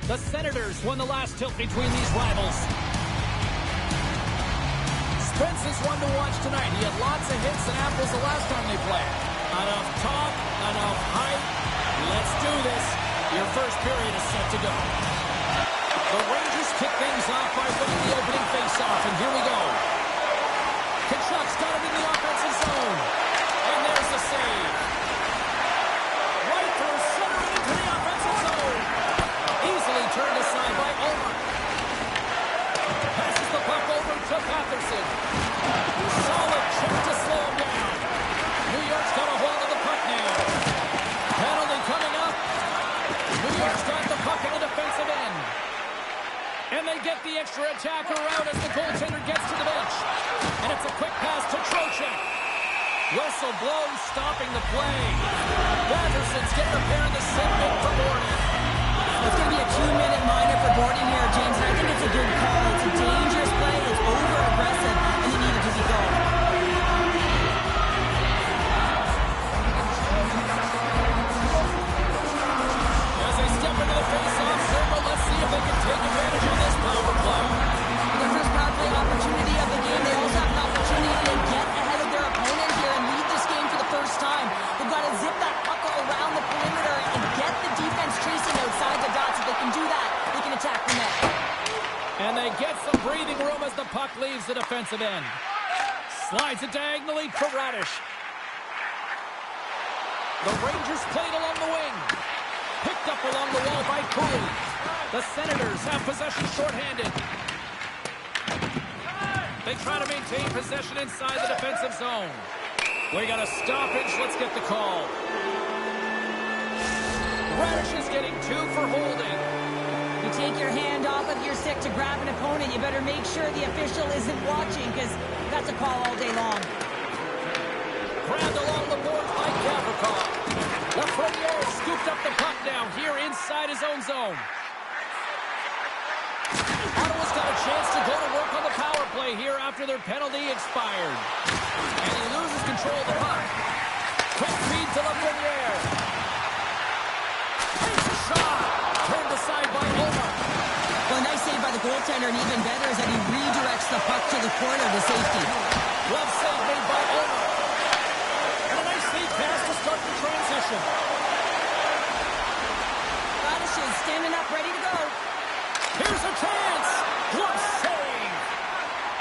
The Senators won the last tilt between these rivals. Spence is one to watch tonight. He had lots of hits and apples the last time they played. Enough talk, enough hype. Let's do this. Your first period is set to go. The Rangers kick things off by winning the opening faceoff, and here we go. Kachuk's got it in the offensive zone. And there's the save. Right through center into the offensive zone. Easily turned aside by Omar. Passes the puck over to Patterson. Solid check to slow him down. New York's got a hold of the puck now. Penalty coming up. New York's got the puck in the defensive end. And they get the extra attacker out as the goaltender gets to the bench. And it's a quick pass to Trocheck. Whistle blows, stopping the play. Patterson's getting a pair in the segment for Borden. It's going to be a 2-minute minor for Borden here, James, and I think it's a good call. It's a dangerous play, it's over-aggressive, and you need it to be goal. As they step into the face-off circle, let's see if they can take advantage of this power play. Their first power play opportunity of the game. They also have an opportunity to get ahead of their opponent here and lead this game for the first time. They've got to zip that puck around the perimeter and get the defense tracing outside the dots. If they can do that, they can attack the net. And they get some breathing room as the puck leaves the defensive end. Slides it diagonally for Radish. The Rangers played along the wing. Picked up along the wall by Cooley. The Senators have possession shorthanded. They try to maintain possession inside the defensive zone. We got a stoppage. Let's get the call. Radish is getting 2 for holding. You take your hand off of your stick to grab an opponent, you better make sure the official isn't watching, because that's a call all day long. Grabbed along the board by Gavrikov. Lafreniere scooped up the puck now here inside his own zone. Ottawa's got a chance to go to work on the power play here after their penalty expired. And he loses control of the puck. Quick feed to Lafreniere. Takes a shot. Turned aside by Omar. Well, a nice save by the goaltender, and even better is that he redirects the puck to the corner to safety. Glove save made by Omar. And a nice lead pass to start the transition. Radish is standing up, ready to go. Here's a chance. Glove save.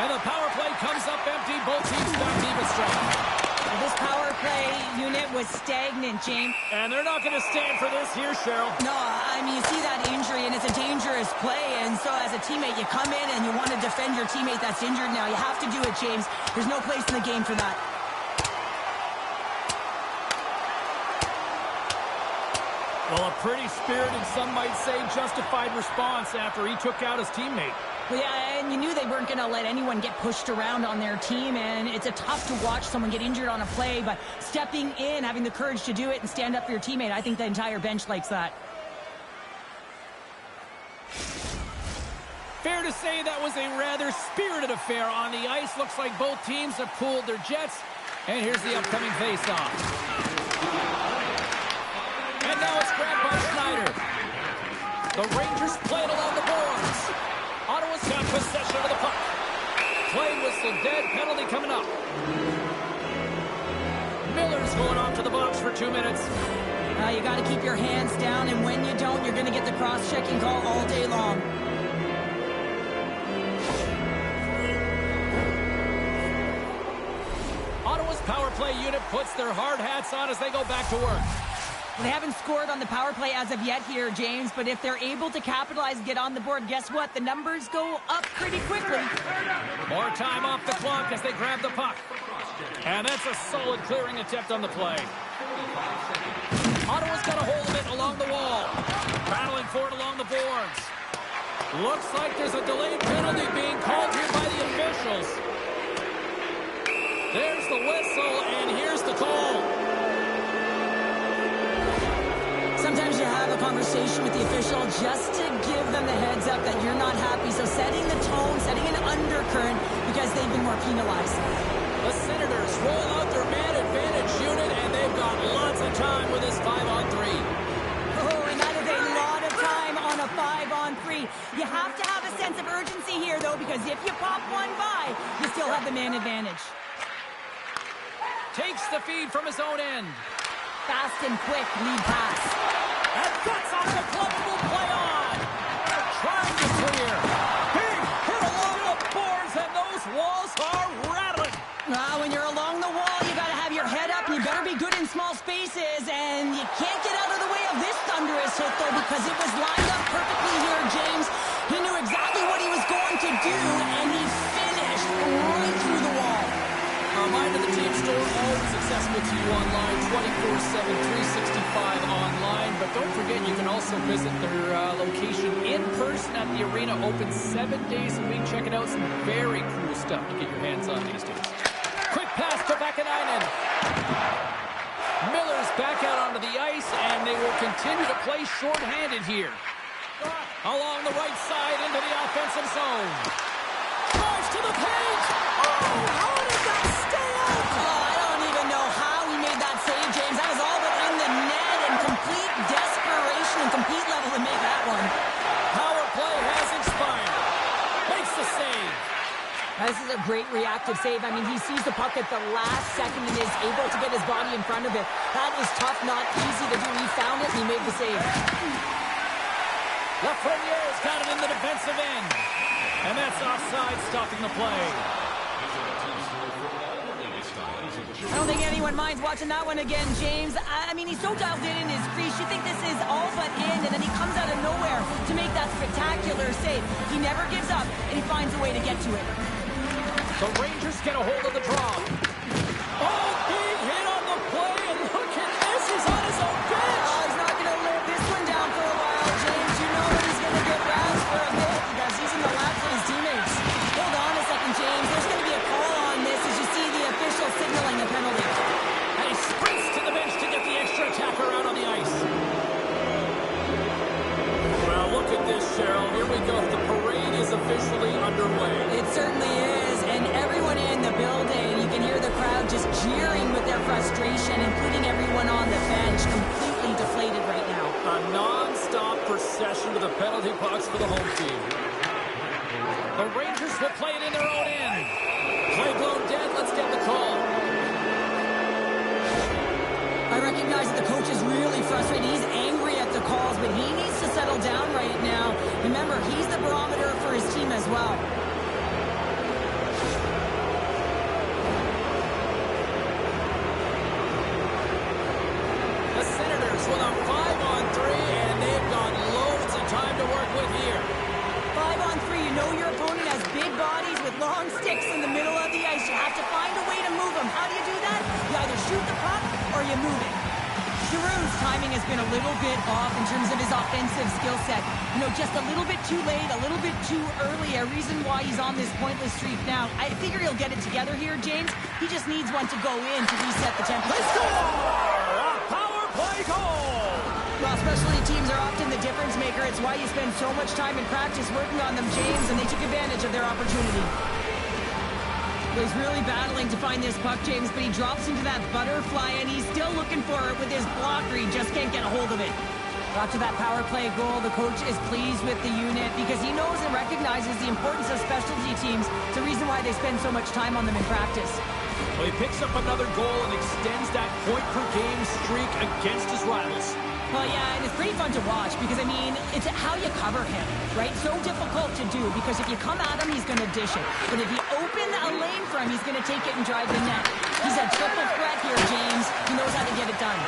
And the power play comes up empty. Both teams back to even strength. Well, this power play unit was stagnant, James. And they're not going to stand for this here, Cheryl. No, I mean, you see that injury, and it's a dangerous play, and so as a teammate, you come in and you want to defend your teammate that's injured now. You have to do it, James. There's no place in the game for that. Well, a pretty spirited, some might say, justified response after he took out his teammate. Well, yeah, and you knew they weren't going to let anyone get pushed around on their team, and it's a tough to watch someone get injured on a play, but stepping in, having the courage to do it and stand up for your teammate, I think the entire bench likes that. Fair to say that was a rather spirited affair on the ice. Looks like both teams have cooled their jets, and here's the upcoming face-off. And now it's grabbed by Schneider. The Rangers play it along the boards. Ottawa's got possession of the puck. Play whistle dead, penalty coming up. Miller's going off to the box for 2 minutes. You got to keep your hands down, and when you don't, you're going to get the cross-checking call all day long. Ottawa's power play unit puts their hard hats on as they go back to work. They haven't scored on the power play as of yet here, James, but if they're able to capitalize and get on the board, guess what? The numbers go up pretty quickly. More time off the clock as they grab the puck. And that's a solid clearing attempt on the play. Ottawa's got a hold of it along the wall. Battling for it along the boards. Looks like there's a delayed penalty being called here by the officials. There's the whistle, and here's the call. Sometimes you have a conversation with the official just to give them the heads up that you're not happy. So setting the tone, setting an undercurrent, because they've been more penalized. The Senators roll out their man advantage unit, and they've got lots of time with this 5-on-3. Oh, and that is a lot of time on a 5-on-3. because if you pop one by, you still have the man advantage. Takes the feed from his own end. Fast and quick lead pass. And cuts off the club and will play on. Trying to clear. Big hit along the boards, and those walls are rattling. When you're along the wall, you got to have your head up. You better be good in small spaces, and you can't get out of the way of this thunderous hit, though, because it was lined up perfectly here, James. He knew exactly what he was going to do, and he finished right through the wall. Mind of the team store, always accessible to you online, 24/7, 365 online. But don't forget, you can also visit their location in person at the arena, open 7 days a week. Check it out, some very cool stuff to get your hands on these days. Quick pass to Vakanainen. Miller's back out onto the ice, and they will continue to play shorthanded here. Along the right side into the offensive zone. Drives to the paint. Oh, how did that stay out? I don't even know how he made that save, James. That was all but in the net, and complete desperation and complete level to make that one. Power play has expired. Makes the save. This is a great reactive save. I mean, he sees the puck at the last second and is able to get his body in front of it. That is tough, not easy to do. He found it, and he made the save. Lafreniere's got it in the defensive end. And that's offside, stopping the play. I don't think anyone minds watching that one again, James. I mean, he's so dialed in his crease. You think this is all but in, and then he comes out of nowhere to make that spectacular save. He never gives up, and he finds a way to get to it. The Rangers get a hold of the draw. Oh, big hit on the play, and look at this. He's on his own bench. Oh, he's not going to live this one down for a while, James. You know that he's going to get roused for a bit because he's in the laps of his teammates. Hold on a second, James. There's going to be a call on this as you see the official signaling a penalty. And he sprints to the bench to get the extra attacker out on the ice. Well, look at this, Cheryl. Here we go. The parade is officially underway. It certainly is, and everyone in the building, you can hear the crowd just jeering with their frustration, including everyone on the bench, completely deflated right now. A non-stop procession to the penalty box for the home team. The Rangers will play it in their own end. Play blown dead. Let's get the call. I recognize that the coach is really frustrated. He's angry at the calls, but he needs to settle down right now. Remember, he's the barometer for his team as well. The Senators with a 5-on-3, and they've got loads of time to work with here. 5-on-3, you know your opponent has big bodies with long sticks in the middle of the ice. You have to find a way to move them. How do you do that? You either shoot the puck or you move it. Giroux's timing has been a little bit off in terms of his offensive skill set. You know, just a little bit too late, a little bit too early, a reason why he's on this pointless streak now. I figure he'll get it together here, James. He just needs one to go in to reset the temperature. They score! A power play goal! Well, specialty teams are often the difference maker. It's why you spend so much time in practice working on them, James, and they took advantage of their opportunity. He's really battling to find this puck, James, but he drops into that butterfly, and he's still looking for it with his blocker. He just can't get a hold of it. After that power play goal, the coach is pleased with the unit because he knows and recognizes the importance of specialty teams. It's the reason why they spend so much time on them in practice. Well, he picks up another goal and extends that point-per-game streak against his rivals. Well, yeah, and it's pretty fun to watch because, I mean, it's how you cover him, right? So difficult to do because if you come at him, he's going to dish it. But if you open a lane for him, he's going to take it and drive the net. He's a triple threat here, James. He knows how to get it done.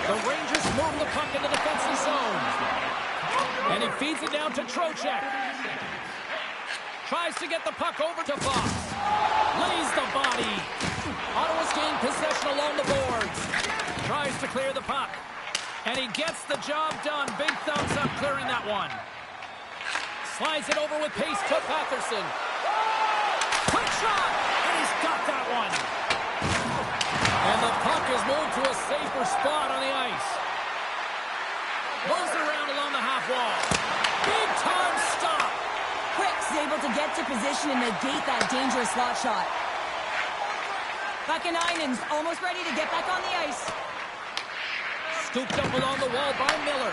The Rangers move the puck in the defensive zone. And he feeds it down to Trocheck. Tries to get the puck over to Fox. Lays the body. Ottawa's gained possession along the boards. Tries to clear the puck. And he gets the job done. Big thumbs up clearing that one. Slides it over with pace to Patterson. Quick shot! And he's got that one. And the puck is moved to a safer spot on the ice. Moves it around along the half wall. Big time stop. Quick's able to get to position and negate that dangerous slot shot. Vakanainen's almost ready to get back on the ice. Scooped up along the wall by Miller.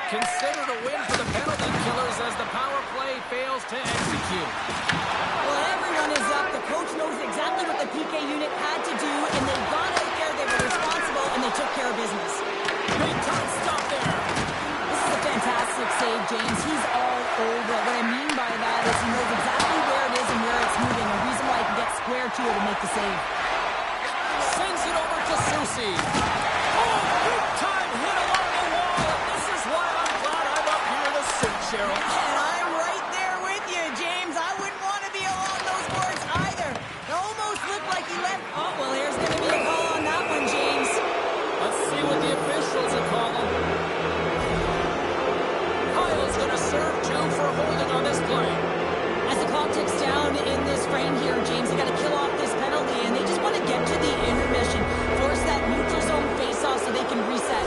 Considered a win for the penalty killers as the power play fails to execute. Well, everyone is up. The coach knows exactly what the PK unit had to do, and they got out there, they were responsible, and they took care of business. Big time stop there. This is a fantastic save, James. He's all over it. What I mean by that is he knows exactly where it is and where it's moving. A reason why he can get square to it and make the save. Sends it over to Susie. Oh, big time hit along the wall. This is why I'm glad I'm up here in the suit, Cheryl. And I'm right there with you, James. I wouldn't want to be along those boards either. It almost looked like he left. Oh, well, there's going to be a call on that one, James. Let's see what the officials are calling. Kyle's going to serve two for holding on this play. As the clock ticks down in this frame here, James, they got to kill off this penalty, and they just want to get to the intermission, force that neutral zone face-off so they can reset.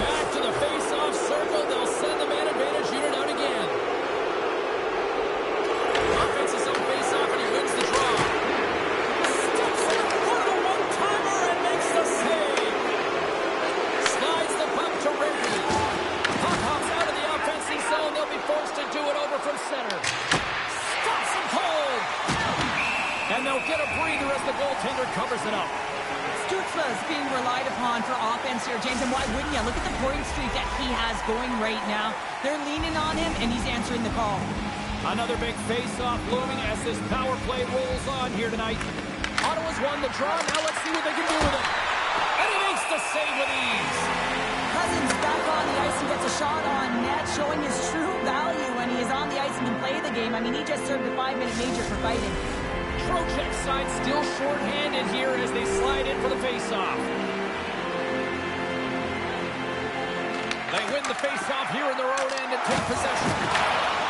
Back to the face-off circle. They'll send the man advantage unit out again. Offense is on face-off, and he wins the draw. Steps in for a one-timer and makes the save. Slides the puck to Ricky. Puck hops out of the offensive zone. They'll be forced to do it over from center. Stops him cold. And they'll get a breather as the goaltender covers it up. Stutzla is being relied upon for offense here, James, and why wouldn't you? Look at the point streak that he has going right now. They're leaning on him, and he's answering the call. Another big face-off looming as this power play rolls on here tonight. Ottawa's won the draw. Now let's see what they can do with it. And he makes the save with ease. Cousins back on the ice and gets a shot on net, showing his true value when he is on the ice and can play the game. I mean, he just served a 5-minute major for fighting. Trocheck's side still short-handed here as they slide in for the face-off. They win the face-off here in their own end and take possession.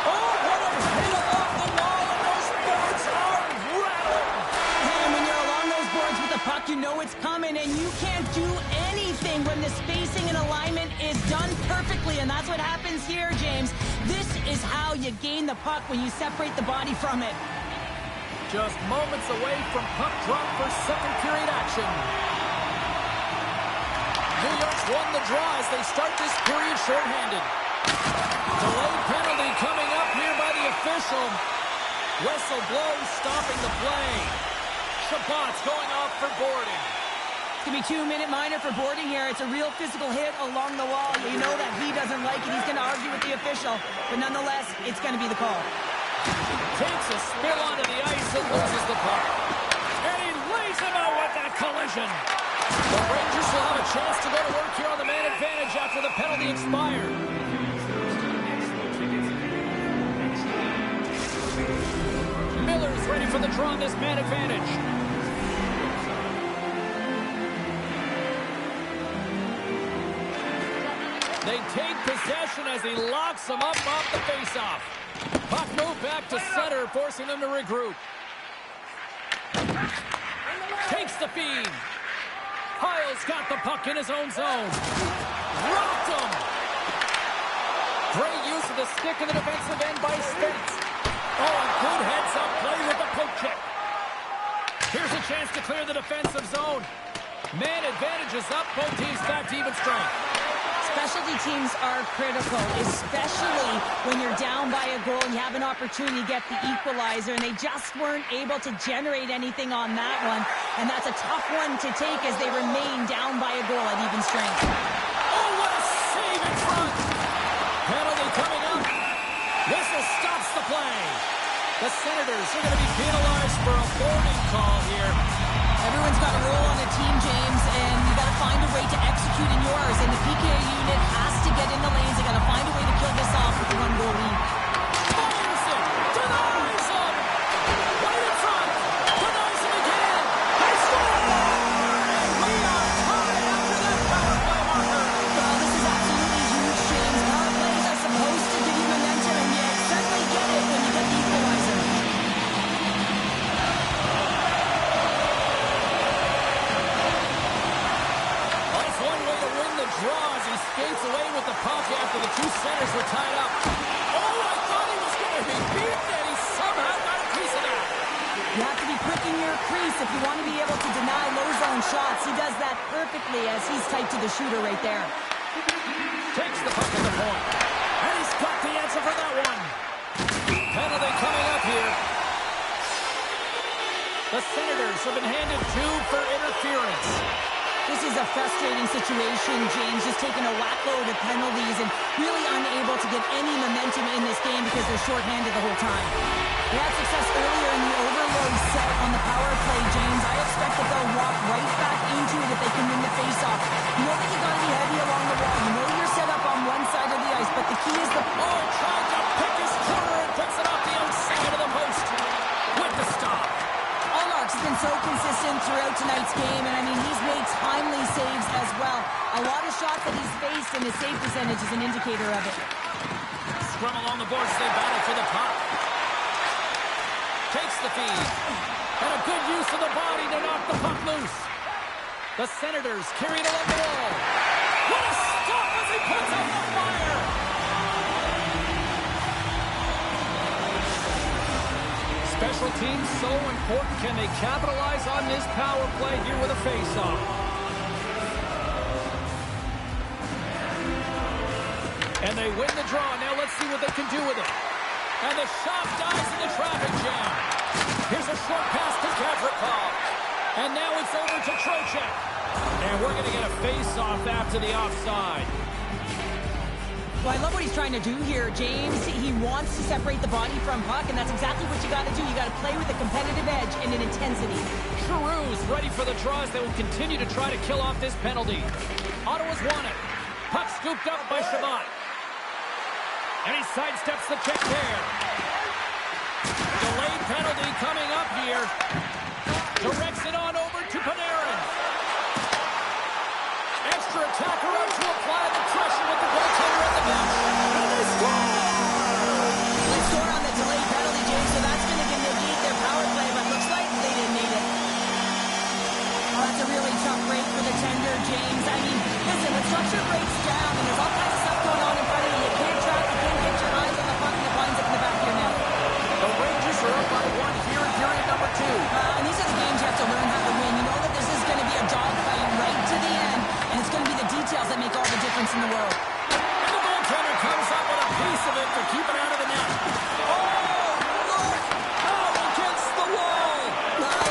Oh, what a hit off the wall, and those boards are rattling. And when you're along those boards with the puck, you know it's coming, and you can't do anything when the spacing and alignment is done perfectly, and that's what happens here, James. This is how you gain the puck when you separate the body from it. Just moments away from puck drop for second period action. New York's won the draw as they start this period shorthanded. Delayed penalty coming up here by the official. Whistle blows, stopping the play. Shabbat's going off for boarding. It's going to be 2-minute minor for boarding here. It's a real physical hit along the wall. You know that he doesn't like it. He's going to argue with the official. But nonetheless, it's going to be the call. Takes a spill onto the ice and loses the puck. And he lays him out with that collision. The Rangers will have a chance to go to work here on the man advantage after the penalty expired. Miller's ready for the draw on this man advantage. They take possession as he locks them up off the faceoff. Puck moved back to center, forcing them to regroup. Takes the feed. Hyle's got the puck in his own zone. Rocked him. Great use of the stick in the defensive end by Spence. Oh, a good heads-up play with the poke check. Here's a chance to clear the defensive zone. Man advantage is up. Both teams back to even strength. Specialty teams are critical, especially when you're down by a goal and you have an opportunity to get the equalizer, and they just weren't able to generate anything on that one. And that's a tough one to take as they remain down by a goal at even strength. Oh, what a save in front! Penalty coming up. Whistle stops the play. The Senators are going to be penalized for a boarding call here. Everyone's got a role on a team, James, and you got to find a way to execute in yours. And the PK unit has to get in the lanes. They got to find a way to kill this off with a one-goal lead. Finds it! Denies him! Right in front! Denies him again! They score! We are tied after that power play marker! Well, this is absolutely huge, James. Power plays are supposed to give you momentum, and you certainly get it when you get the equalizer. Draw as he skates away with the puck after the two centers were tied up. Oh, I thought he was going to be beaten, and he somehow got a piece of that. You have to be quick in your crease if you want to be able to deny low zone shots. He does that perfectly as he's tight to the shooter right there. Takes the puck at the point. And he's got the answer for that one. Penalty coming up here. The Senators have been handed 2 for interference. This is a frustrating situation, James, just taking a whackload of penalties and really unable to get any momentum in this game because they're shorthanded the whole time. They had success earlier in the overload set on the power play, James. I expect that they'll walk right back into it if they can win the faceoff. You know that you got to be heavy along the wall. You know you're set up on one side of the ice, but the key is the... Oh, trying to pick his corner and puts it off the outside of the post with the stop. He's been so consistent throughout tonight's game, and I mean, he's made timely saves as well. A lot of shots that he's faced, and his save percentage is an indicator of it. Scrum along the boards, they battle for the puck. Takes the feed. And a good use of the body to knock the puck loose. The Senators carry it along the wall. What a stop as he puts out the fire! Special teams so important. Can they capitalize on this power play here with a face-off? And they win the draw. Now let's see what they can do with it. And the shot dies in the traffic jam. Here's a short pass to Gavrikov. And now it's over to Trocheck. And we're going to get a face-off after the offside. Well, I love what he's trying to do here, James. He wants to separate the body from puck, and that's exactly what you got to do. You got to play with a competitive edge and an intensity. Giroux's ready for the draws. They will continue to try to kill off this penalty. Ottawa's won it. Puck scooped up by Chabot. And he sidesteps the check there. Delayed penalty coming up here. Directs it on over to Panarin. Extra attacker out to apply the pressure with the goaltender at the bench. And they score! They score on the delayed penalty, James, so that's going to negate their power play, but looks like they didn't need it. Oh, that's a really tough break for the tender, James. I mean, listen, the structure breaks down, and there's all kinds of stuff going on in front of you. You can't track, you can't get your eyes on the puck, and it winds up in the back of your net. The Rangers are up by 1 here in period number 2. And these are the games you have to learn how to win. You know that this is going to be a dogfight right to the end, and it's going to be the details that make all the difference in the world. And the goaltender comes up with a piece of it to keep it out of the net. Oh, look! Out against the wall!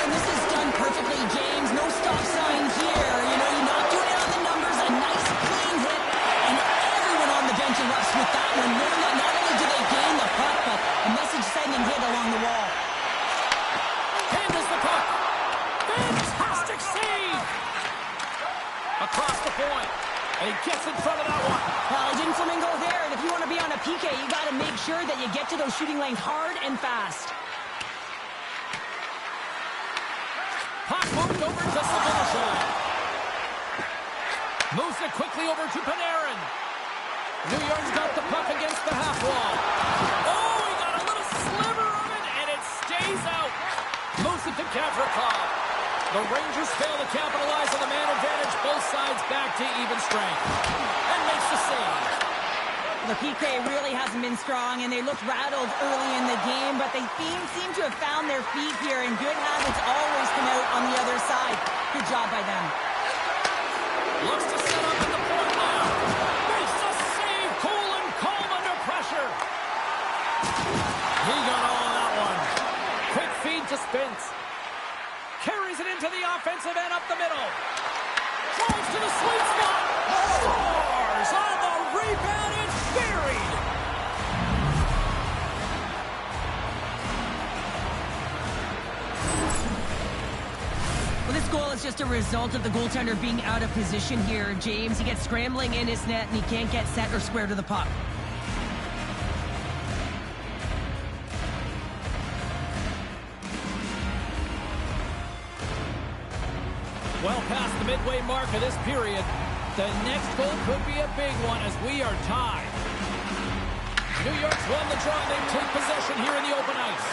And this is done perfectly, James. No stop sign here. You know, you're not doing it on the numbers. A nice, clean hit, and everyone on the bench erupts with that one. Knowing that not only do they gain the puck, but a message-sending hit along the wall. Handles the puck. Fantastic save! Across the point. And he gets in front of that one. Well, he didn't flamingo there, and if you want to be on a PK, you got to make sure that you get to those shooting lanes hard and fast. Puck moved over to Savinovich. Moves it quickly over to Panarin. New York's got the puck against the half wall. Oh, he got a little sliver of it, and it stays out. Moves it to Gavrikov. The Rangers fail to capitalize on the man advantage. Both sides back to even strength. And makes the save. The PK really hasn't been strong, and they looked rattled early in the game, but they seem to have found their feet here, and good habits always come out on the other side. Good job by them. Looks to set up at the point now. Makes the save. Cool and calm under pressure. He got all of that one. Quick feed to Spence. Carries it into the offensive end up the middle. Drives to the sweet spot. Scores on the rebound and buried. Well, this goal is just a result of the goaltender being out of position here, James. He gets scrambling in his net, and he can't get set or square to the puck. Well past the midway mark of this period. The next goal could be a big one as we are tied. New York's won the draw, and they take possession here in the open ice.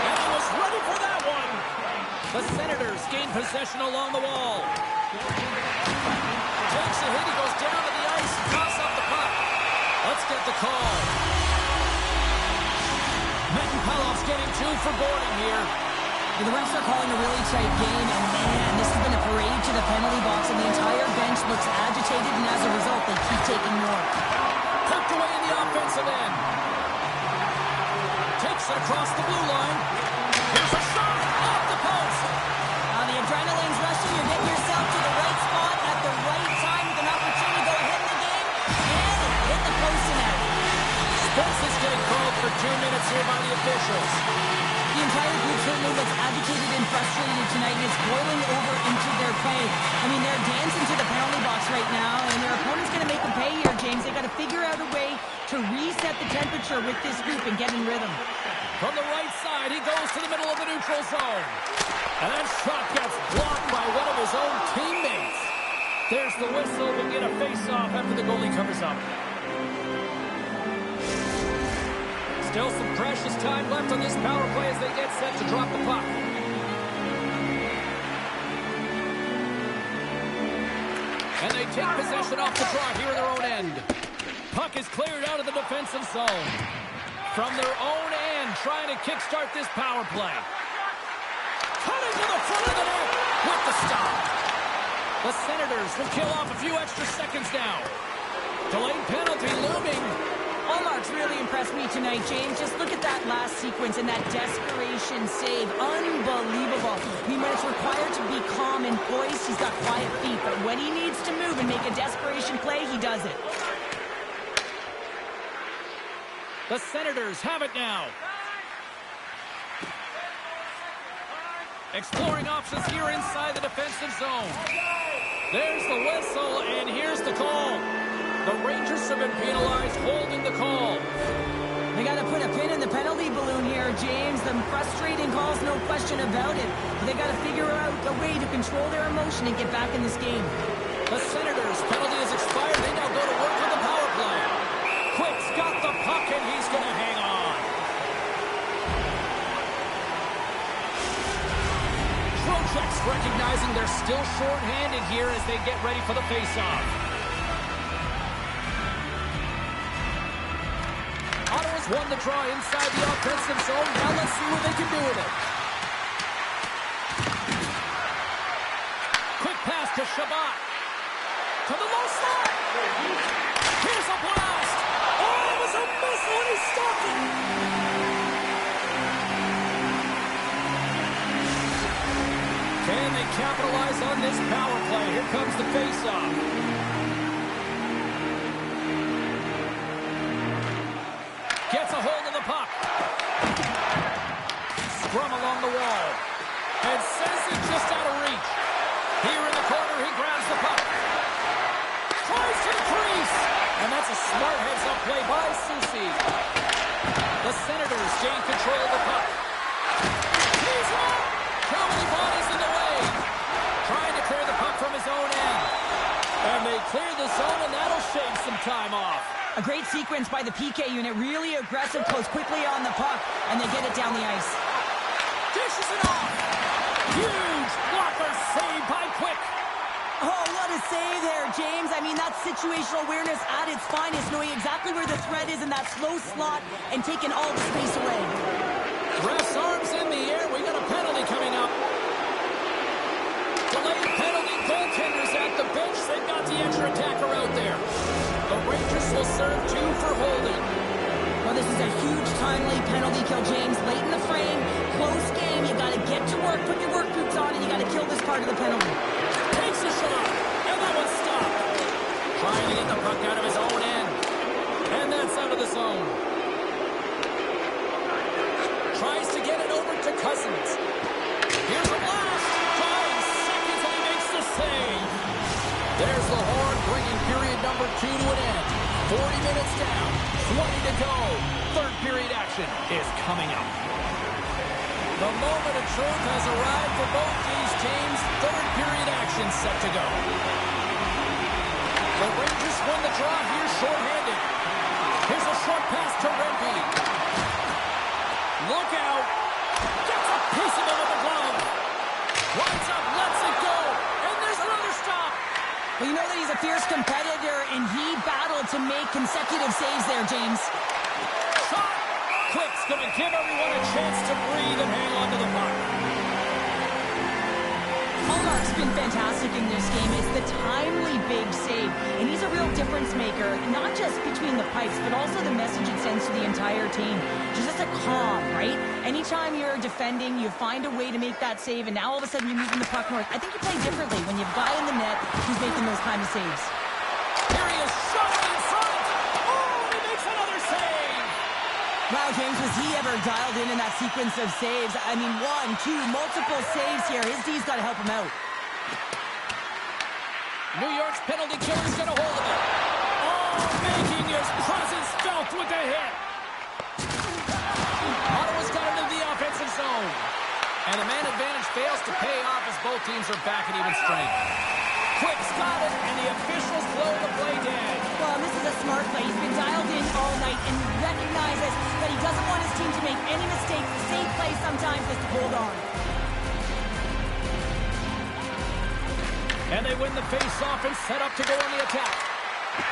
And he was ready for that one. The Senators gain possession along the wall. Takes a hit, he goes down to the ice, toss up the puck. Let's get the call. Mendenpallov's getting 2 for boarding here. The refs are calling a really tight game, and man, this has been a parade to the penalty box, and the entire bench looks agitated, and as a result, they taking more. Poked away in the offensive end. Takes it across the blue line. Here's a shot off the post. The adrenaline's rushing. You're getting yourself to the right spot at the right time with an opportunity to go ahead in the game. And it hit the post net. Sports is getting called for 2 minutes here by the officials. The entire group certainly looks agitated and frustrated tonight, and it's boiling over into their play. I mean, they're dancing to the penalty box right now, and their opponent's going to make them pay here, James. They've got to figure out a way to reset the temperature with this group and get in rhythm. From the right side, he goes to the middle of the neutral zone. And that shot gets blocked by one of his own teammates. There's the whistle. We'll get a face-off after the goalie covers up. Still some precious time left on this power play as they get set to drop the puck. And they take possession off the draw here in their own end. Puck is cleared out of the defensive zone. From their own end, trying to kickstart this power play. Cutting to the front of the net with the stop. The Senators will kill off a few extra seconds now. Delayed penalty looming. Allmark's really impressed me tonight, James. Just look at that last sequence and that desperation save. Unbelievable. I mean, when it's required to be calm and poised, he's got quiet feet. But when he needs to move and make a desperation play, he does it. The Senators have it now. Exploring options here inside the defensive zone. There's the whistle, and here's the call. The Rangers have been penalized, holding the call. They got to put a pin in the penalty balloon here, James. The frustrating calls, no question about it. They got to figure out a way to control their emotion and get back in this game. The Senators' penalty has expired. They now go to work on the power play. Quick's got the puck, and he's going to hang on. Trocheck's recognizing they're still short-handed here as they get ready for the face-off. Ottawa's won the draw inside the offensive zone. Now let's see what they can do with it. Quick pass to Shabbat. To the low slot. Here's a blast. Oh, it was a missile and he stopped it. Can they capitalize on this power play? Here comes the face-off. Gets a hold of the puck. Scrum along the wall. And sends it just out of reach. Here in the corner, he grabs the puck. Tries to the crease. And that's a smart heads-up play by Soucy. The Senators gain control of the puck. He's out. How many bodies in the way? Trying to clear the puck from his own end. And they clear the zone, and that'll shave some time off. A great sequence by the PK unit. Really aggressive, close quickly on the puck, and they get it down the ice. Dishes it off. Huge blocker save by Quick. Oh, what a save there, James. I mean, that's situational awareness at its finest, knowing exactly where the threat is in that slow slot and taking all the space away. Ref's arms in the air. We got a penalty coming up. Delayed penalty. Goaltenders at the bench. They've got the extra attacker out there. The Rangers will serve 2 for holding. Well, this is a huge timely penalty kill, James. Late in the frame, close game. You got to get to work, put your work boots on, and you got to kill this part of the penalty. Takes a shot, and that one's stopped. Trying to get the puck out of his own end. And that's out of the zone. Tries to get it over to Cousins. Here's a blast. 5 seconds, and he makes the save. There's the horn, bringing period number 2 to an end. 40 minutes down, 20 to go. Third period action is coming up. The moment of truth has arrived for both these teams. Third period action set to go. The Rangers won the draw here shorthanded. Here's a short pass to Rempe. Look out. Gets a piece of it with the glove. Winds up, lets it go. And there's another stop. Well, you know that he's a fierce competitor, and he battled to make consecutive saves there, James. Shot. Quick's going to give everyone a chance to breathe and hang on to the puck. Allmark's been fantastic in this game. It's the timely big save, and he's a real difference difference maker, not just between the pipes, but also the message it sends to the entire team. Just a calm, right? Anytime you're defending, you find a way to make that save, and now all of a sudden you're moving the puck north. I think you play differently when you have a guy in the net who's making those kind of saves. Here he is, shot in front. Oh, he makes another save. Wow, James, was he ever dialed in that sequence of saves? I mean, 1, 2, multiple saves here. His D's got to help him out. New York's penalty killer's got a hold of it. Oh, making his presence felt with the hit. Ottawa's got into the offensive zone. And the man advantage fails to pay off as both teams are back at even strength. Quick's got it, and the officials blow the play dead. Well, this is a smart play. He's been dialed in all night and recognizes that he doesn't want his team to make any mistakes. The safe play sometimes is to hold on. And they win the face-off and set up to go on the attack.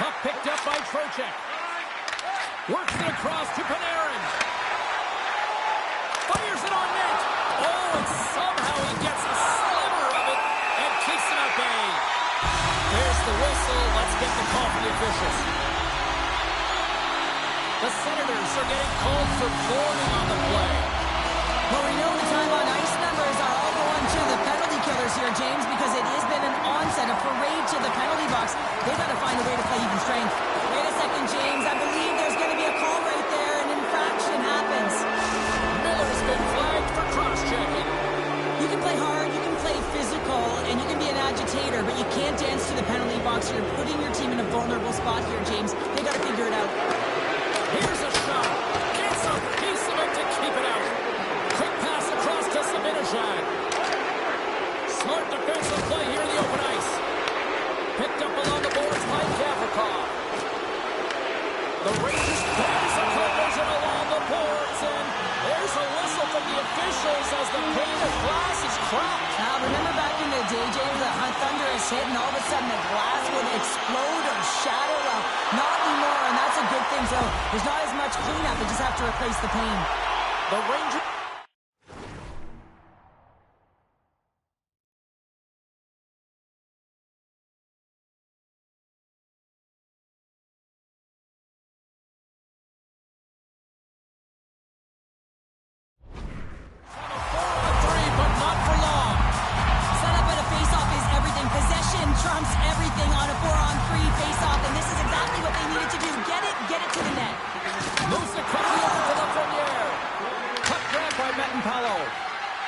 Puck picked up by Trocheck. Works it across to Panarin. Fires it on net. Oh, and somehow he gets a sliver of it and keeps it at bay. There's the whistle. Let's get the call from the officials. The Senators are getting called for boarding on the play. Well, we know the time on ice numbers are all going to the penalty killers here, James, because it has been an onset, a parade to the penalty box. They've got to find a way to play even strength. Wait a second, James. I believe there's going to be a call right there. An infraction happens. Miller's been flagged for cross-checking. You can play hard, you can play physical, and you can be an agitator, but you can't dance to the penalty box. You're putting your team in a vulnerable spot here, James. They got to figure it out. Here's a shot. Gets a piece of it to keep it out. Quick pass across to Zibanejad. Smart defensive play here in the open ice. Picked up along the boards by Gavrikov. The Rangers pass a collision along the boards, and there's a whistle from the officials as the pane of glass is cracked. Now, remember back in the day, James, the thunderous hit, and all of a sudden the glass would explode or shatter? Well, not anymore, and that's a good thing. So there's not as much cleanup. They just have to replace the pane. The Rangers... Trumps everything on a 4-on-3 face-off, and this is exactly what they needed to do. Get it to the net. Moves it quickly over to Lafreniere. Puck grabbed by Metanpalo.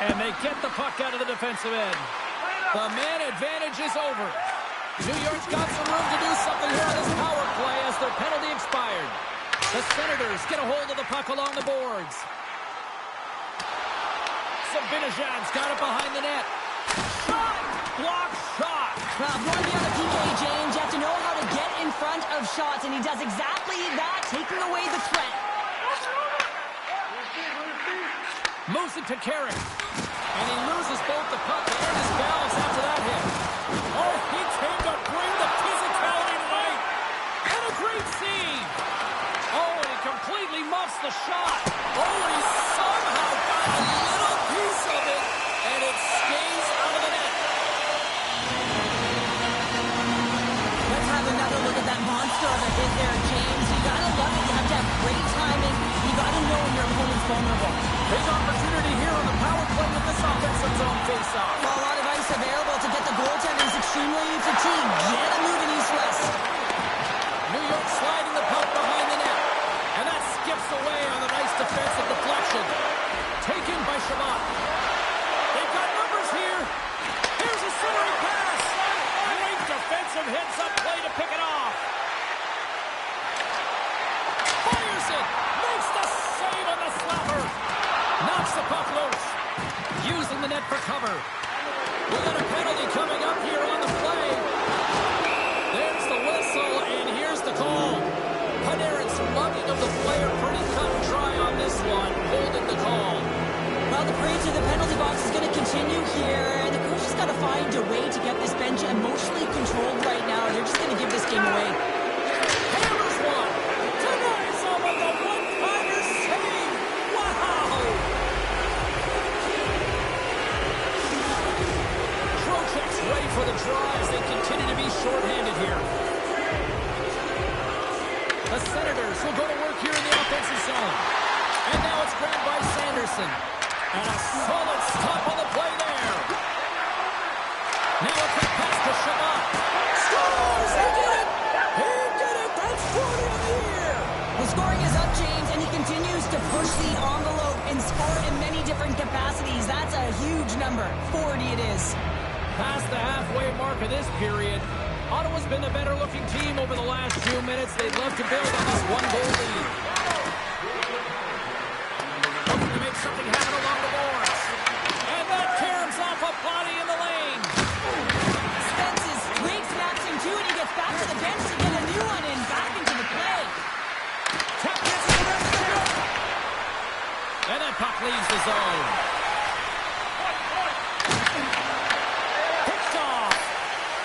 And they get the puck out of the defensive end. The man advantage is over. New York's got some room to do something here on this power play as their penalty expired. The Senators get a hold of the puck along the boards. Zibanejad's got it behind the net. Shot! Block shot! Well, if you want to be on the PK, James, you have to know how to get in front of shots, and he does exactly that, taking away the threat. Moves it to Carrick. And he loses both the puck and his balance after that hit. Oh, he came to bring the physicality tonight. And a great save. Oh, and he completely muffs the shot. Oh, and he somehow got a little piece of it, and it stays out of the net. Let's have another look at that monster of a hit there, James. You gotta love it. You have to have great timing. You gotta know when your opponent's vulnerable. Big opportunity here on the power play with this offensive zone face-off. Well, a lot of ice available to get the goaltenders extremely fatigued. Get a moving east-west. New York sliding the puck behind the net. And that skips away on a nice defensive deflection. Taken by Shabbat. They've got numbers here. Here's a centering pass. Great defensive heads-up play to pick it off. Fires it. Makes the save on the slapper. Knocks the puck loose. Using the net for cover. We got a penalty coming up here on the play. There's the whistle, and here's the call. Panarin's mugging of the player pretty cut and dry on this one. Holding the call. Well, the parade to the penalty box is going to continue here, and the coach has got to find a way to get this bench emotionally controlled right now. They're just going to give this game away. Hammers one. Denies him with the one-timer save. Wow! Trocheck's ready for the draw as they continue to be shorthanded here. Senators will go to work here in the offensive zone. And now it's grabbed by Sanderson. And a solid stop on the play there. Now a quick pass to Shabbat. Scores! He did it! He did it! That's 40 on the year! The scoring is up, James, and he continues to push the envelope and score in many different capacities. That's a huge number. 40 it is. Past the halfway mark of this period, Ottawa's been the better-looking team over the last few minutes. They'd love to build on this one-goal lead. Looking to make something happen along the boards. And that caroms off a body in the lane. Spence's twig snaps him too, and he gets back to the bench to get a new one in, back into the play. Tap gets the rest of it. And that puck leaves the zone. Picked off.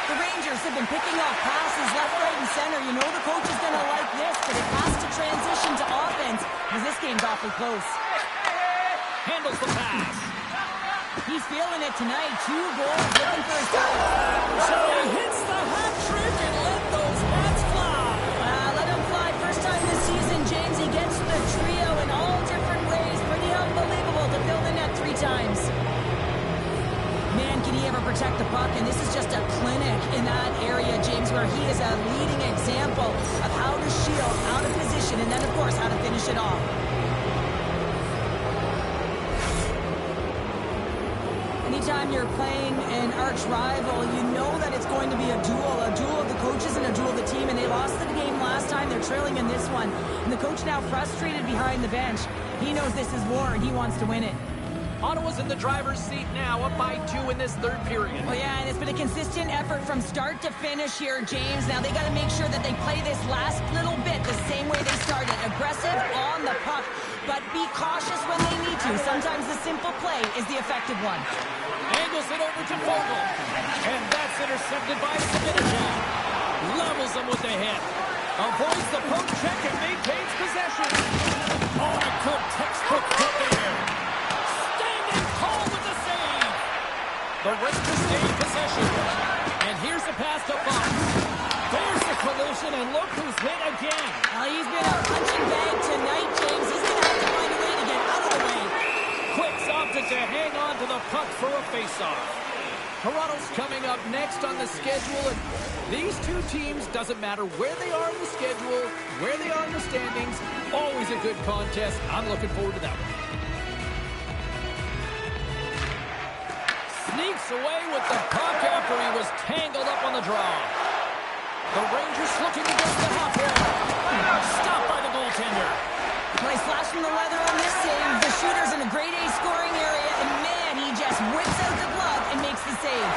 The Rangers have been picking off passes left, right, and center. You know the coach is going to like this, but it has to transition to offense because this game's awfully close. Handles the pass. He's feeling it tonight. 2 goals, looking for his goal. So he hits the hat trick and let those bats fly. Let him fly. First time this season, James. He gets the trio in all different ways. Pretty unbelievable to fill the net 3 times. Man, can he ever protect the puck? And this is just a clinic in that area, James, where he is a leading example of how to shield out of position and then, of course, how to finish it off. Anytime you're playing an arch rival, you know that it's going to be a duel of the coaches and a duel of the team, and they lost the game last time. They're trailing in this one, and the coach now frustrated behind the bench. He knows this is war, and he wants to win it. Ottawa's in the driver's seat now, up by 2 in this third period. Well, yeah, and it's been a consistent effort from start to finish here, James. Now they got to make sure that they play this last little bit the same way they started. Aggressive on the puck, but be cautious when they need to. Sometimes the simple play is the effective one. Angles it over to Vogel. And that's intercepted by Sabinajad. Levels him with the hit. Avoids the poke check and maintains possession. Oh, a good textbook hit there. Standing tall with the save. The Rangers stay in possession. And here's the pass to Fox. There's the collision, and look who's hit again. Well, he's been a punching bag tonight, James. He's going to have to find a way to get out of the way. Quicks opted to hang on to the puck for a faceoff. Toronto's coming up next on the schedule, and these two teams, doesn't matter where they are in the schedule, where they are in the standings, always a good contest. I'm looking forward to that one. Sneaks away with the puck after he was tangled up on the draw. The Rangers looking to get the half wall. Stopped by the goaltender. Nice flash from the leather on this save. The shooter's in a grade A scoring area, and man, he just whips out the glove and makes the save.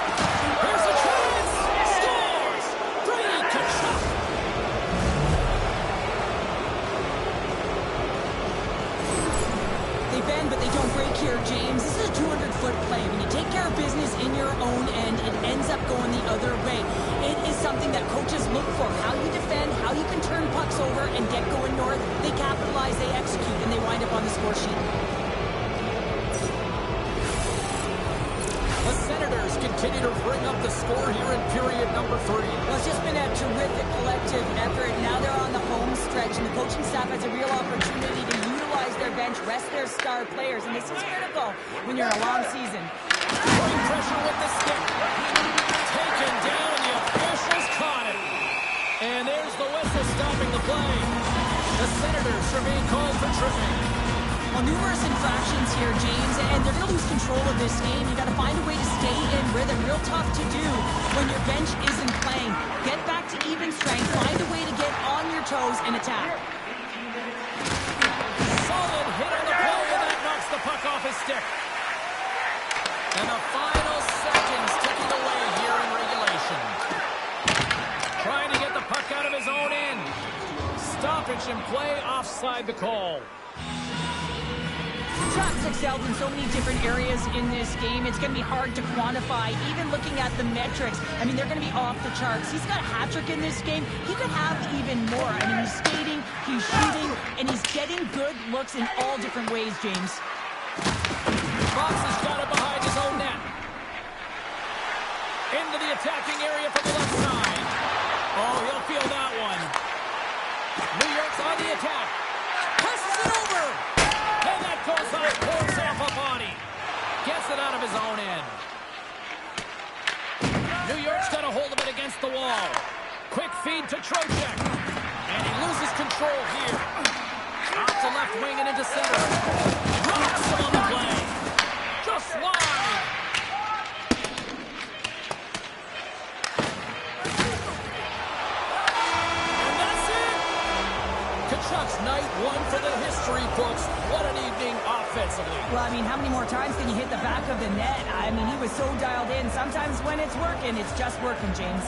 Here's a chance! Scores! Brady Tkachuk! They bend, but they don't break here, James. This is a 200-foot play. When you take care of business in your own end, it ends up going the other way. It is something that coaches look for. How you defend, how you can turn pucks over and get going north. They capitalize, they execute, and they wind up on the score sheet. The Senators continue to bring up the score here in period number 3. Well, it's just been a terrific collective effort. Now they're on the home stretch, and the coaching staff has a real opportunity to utilize their bench, rest their star players, and this is critical when you're in a long season. Putting pressure with the stick. Taken down, and the officials caught it. And there's the whistle stopping the play. The Senators are being called for tripping. Well, numerous infractions here, James, and they're going to lose control of this game. You got to find a way to stay in rhythm. Real tough to do when your bench isn't playing. Get back to even strength. Find a way to get on your toes and attack. Solid hit on the play, and that knocks the puck off his stick. And the final seconds ticking away here in regulation. Trying to get the puck out of his own end. Stoppage in play, offside the call. Traps excelled in so many different areas in this game. It's going to be hard to quantify, even looking at the metrics. I mean, they're going to be off the charts. He's got a hat trick in this game. He could have even more. I mean, he's skating, he's shooting, and he's getting good looks in all different ways, James. Fox has got it behind his own net. Into the attacking area from the left side. Oh, he'll feel that one. New York's on the attack. the wall. Quick feed to Trocheck. And he loses control here. Out to left wing and into center. Rocks him on the play. Just wide. And that's it. Kachuk's night one for the history books. What an evening offensively. Well, I mean, how many more times can you hit the back of the net? I mean, he was so dialed in. Sometimes when it's working, it's just working, James.